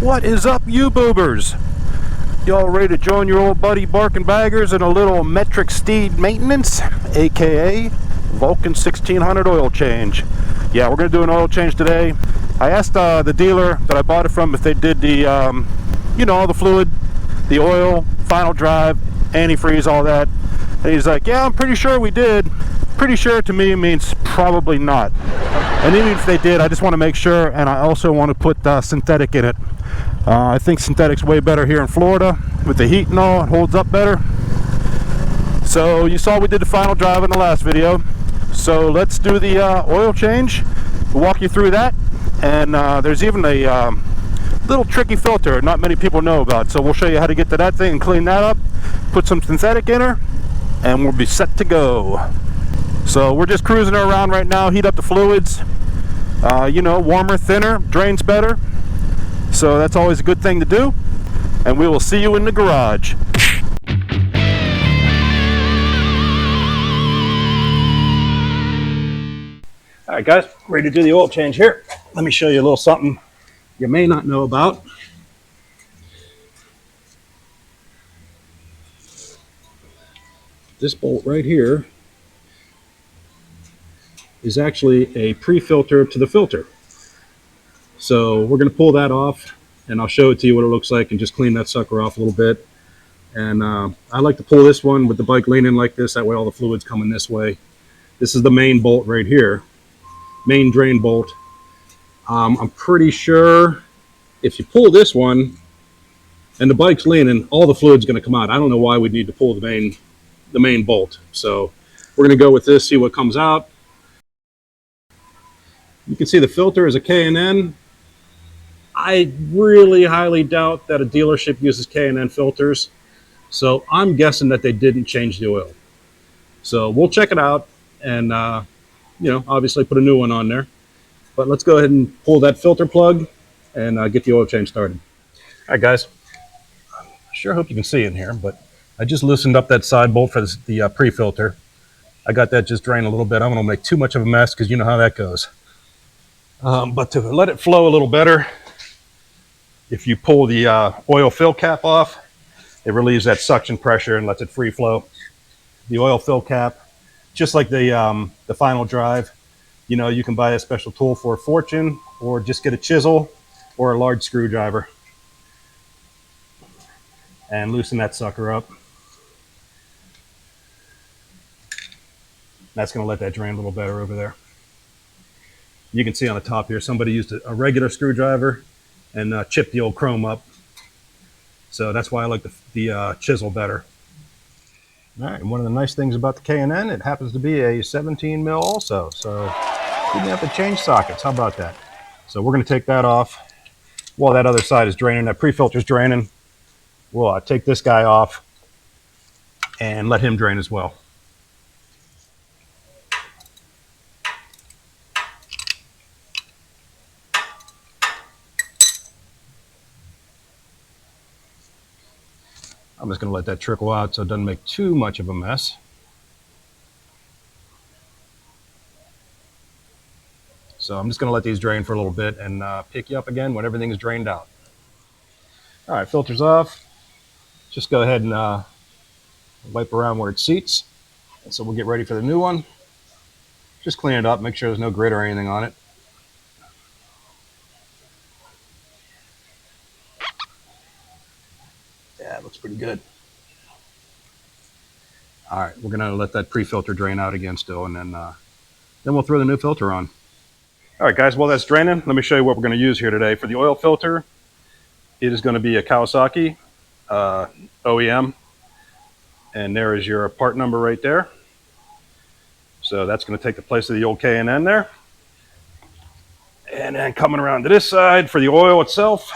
What is up, you boobers? Y'all ready to join your old buddy Barkin Baggers in a little metric steed maintenance, aka Vulcan 1600 oil change? Yeah, we're gonna do an oil change today. I asked the dealer that I bought it from if they did the, all the fluid, the oil, final drive, antifreeze, all that. And he's like, yeah, I'm pretty sure we did. Pretty sure to me means probably not. And even if they did, I just want to make sure, and I also want to put synthetic in it. I think synthetic's way better here in Florida with the heat and all. It holds up better. So you saw we did the final drive in the last video. So let's do the oil change. We'll walk you through that. And there's even a little tricky filter not many people know about. So we'll show you how to get to that thing and clean that up. Put some synthetic in her, and we'll be set to go. So we're just cruising her around right now, heat up the fluids. Warmer, thinner, drains better. So that's always a good thing to do. And we will see you in the garage. All right, guys, ready to do the oil change here. Let me show you a little something you may not know about. This bolt right here is actually a pre-filter to the filter. So we're going to pull that off, and I'll show it to you what it looks like and just clean that sucker off a little bit. And I like to pull this one with the bike leaning like this, that way all the fluid's coming this way. This is the main bolt right here, main drain bolt. I'm pretty sure if you pull this one and the bike's leaning, all the fluid's going to come out. I don't know why we'd need to pull the main bolt. So we're going to go with this, see what comes out. You can see the filter is a K&N. I really highly doubt that a dealership uses K&N filters. So I'm guessing that they didn't change the oil. So we'll check it out and, obviously put a new one on there. But let's go ahead and pull that filter plug and get the oil change started. All right, guys. I sure hope you can see in here, but I just loosened up that side bolt for the pre-filter. I got that just drained a little bit. I'm going to make too much of a mess because you know how that goes. But to let it flow a little better, if you pull the oil fill cap off, it relieves that suction pressure and lets it free flow. The oil fill cap, just like the final drive, you can buy a special tool for a fortune or just get a chisel or a large screwdriver and loosen that sucker up. That's going to let that drain a little better over there. You can see on the top here, somebody used a regular screwdriver and chipped the old chrome up. So that's why I like the chisel better. All right, and one of the nice things about the K&N, it happens to be a 17 mil also. So you didn't have to change sockets. How about that? So we're going to take that off while that other side is draining. That pre-filter's draining. We'll take this guy off and let him drain as well. I'm just going to let that trickle out so it doesn't make too much of a mess. So I'm just going to let these drain for a little bit and pick you up again when everything is drained out. All right, filter's off. Just go ahead and wipe around where it seats. And so we'll get ready for the new one. Just clean it up, make sure there's no grit or anything on it. Yeah, it looks pretty good. All right, we're gonna let that pre-filter drain out again still, and then we'll throw the new filter on. All right, guys, while that's draining, let me show you what we're gonna use here today. For the oil filter, it is gonna be a Kawasaki OEM, and there is your part number right there. So that's gonna take the place of the old K&N there. And then coming around to this side for the oil itself,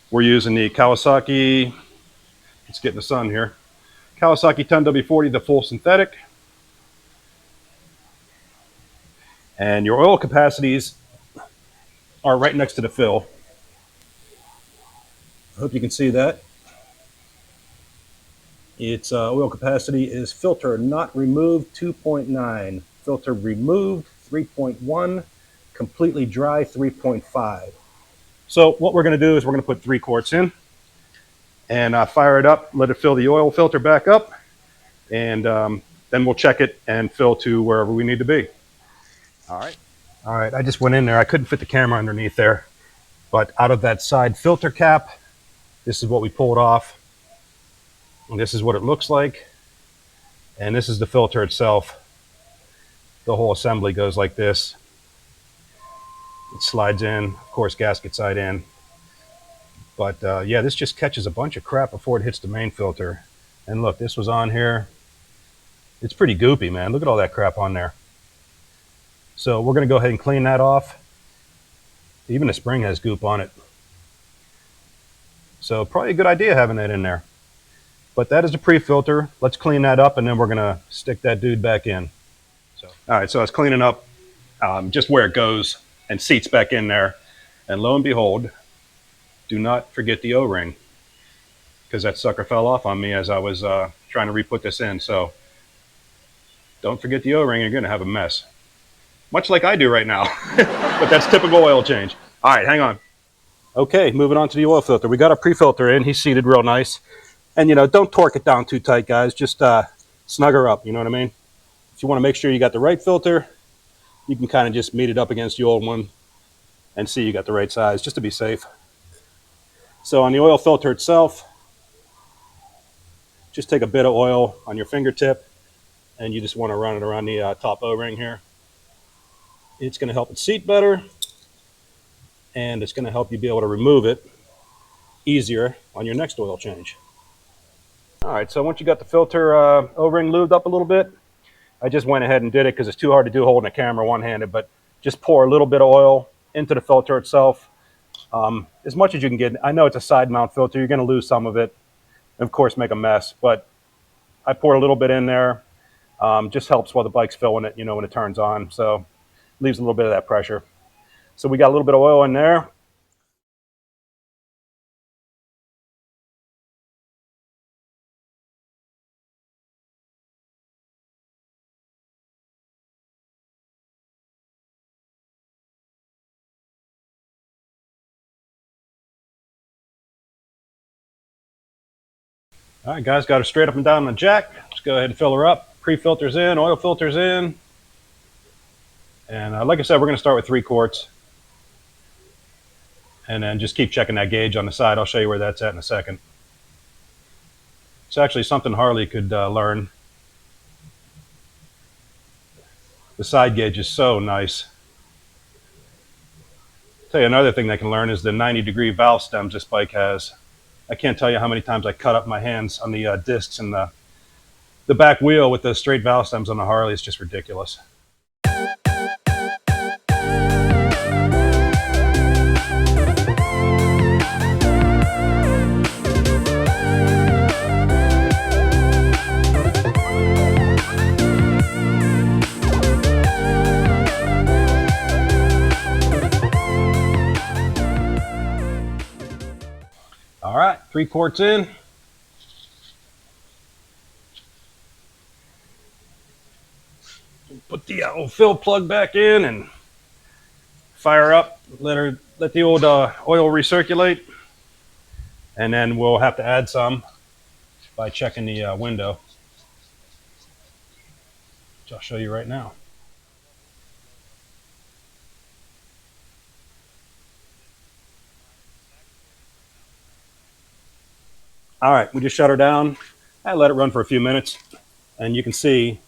we're using the Kawasaki, let's get in the sun here, Kawasaki 10W40, the full synthetic. And your oil capacities are right next to the fill. I hope you can see that. Its oil capacity is filter not removed 2.9, filter removed 3.1, completely dry 3.5. So what we're going to do is we're going to put 3 quarts in and fire it up, let it fill the oil filter back up, and then we'll check it and fill to wherever we need to be. All right, I just went in there. I couldn't fit the camera underneath there, but out of that side filter cap, this is what we pulled off. And this is what it looks like. And this is the filter itself. The whole assembly goes like this. It slides in, of course, gasket side in. But yeah, this just catches a bunch of crap before it hits the main filter. And look, this was on here. It's pretty goopy, man. Look at all that crap on there. So we're going to go ahead and clean that off. Even the spring has goop on it. So probably a good idea having that in there. But that is the pre-filter. Let's clean that up, and then we're going to stick that dude back in. All right, so I was cleaning up just where it goes and seats back in there. And lo and behold, do not forget the O-ring, because that sucker fell off on me as I was trying to re-put this in. So don't forget the O-ring, you're going to have a mess. Much like I do right now. But that's typical oil change. All right, hang on. Okay, moving on to the oil filter. We got our pre-filter in. He's seated real nice. And, you know, don't torque it down too tight, guys. Just snug her up, you know what I mean? If you want to make sure you got the right filter, you can kind of just meet it up against the old one and see you got the right size, just to be safe. So on the oil filter itself, just take a bit of oil on your fingertip, and you just want to run it around the top O-ring here. It's going to help it seat better, and it's going to help you be able to remove it easier on your next oil change. All right, so once you got the filter O-ring lubed up a little bit, I just went ahead and did it because it's too hard to do holding a camera one-handed, but just pour a little bit of oil into the filter itself, as much as you can get. I know it's a side mount filter. You're going to lose some of it, and of course make a mess, but I poured a little bit in there. Just helps while the bike's filling it, you know, when it turns on, so leaves a little bit of that pressure. So we got a little bit of oil in there. All right, guys, got her straight up and down on the jack. Let's go ahead and fill her up. Pre-filters in, oil filters in. And like I said, we're going to start with 3 quarts. And then just keep checking that gauge on the side. I'll show you where that's at in a second. It's actually something Harley could learn. The side gauge is so nice. I'll tell you another thing they can learn is the 90-degree valve stems this bike has. I can't tell you how many times I cut up my hands on the discs and the back wheel with the straight valve stems on the Harley. It's just ridiculous. All right, 3 quarts in. Put the old fill plug back in and fire up. Let the old oil recirculate, and then we'll have to add some by checking the window, which I'll show you right now. All right, we just shut her down. I let it run for a few minutes, and you can see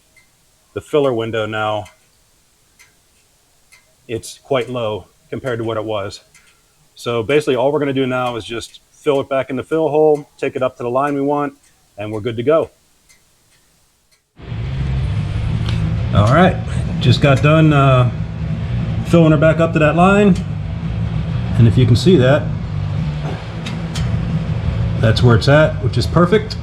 the filler window now. It's quite low compared to what it was. So basically all we're going to do now is just fill it back in the fill hole, take it up to the line we want, and we're good to go. All right, just got done filling her back up to that line, and if you can see that, that's where it's at, which is perfect.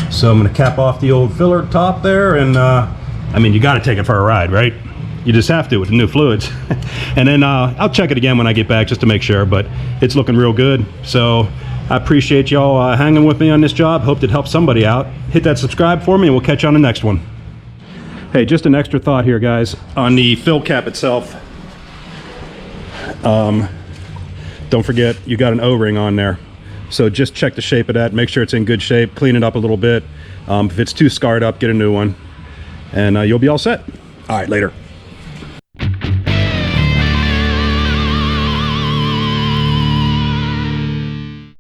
So I'm going to cap off the old filler top there, and I mean, you got to take it for a ride, right? You just have to with the new fluids. And then I'll check it again when I get back just to make sure, but it's looking real good. So I appreciate y'all hanging with me on this job. Hope it helps somebody out. Hit that subscribe for me, and we'll catch you on the next one. Hey, just an extra thought here, guys, on the fill cap itself. don't forget you got an O-ring on there. So just check the shape of that, make sure it's in good shape, clean it up a little bit. If it's too scarred up, get a new one, and you'll be all set. All right, later.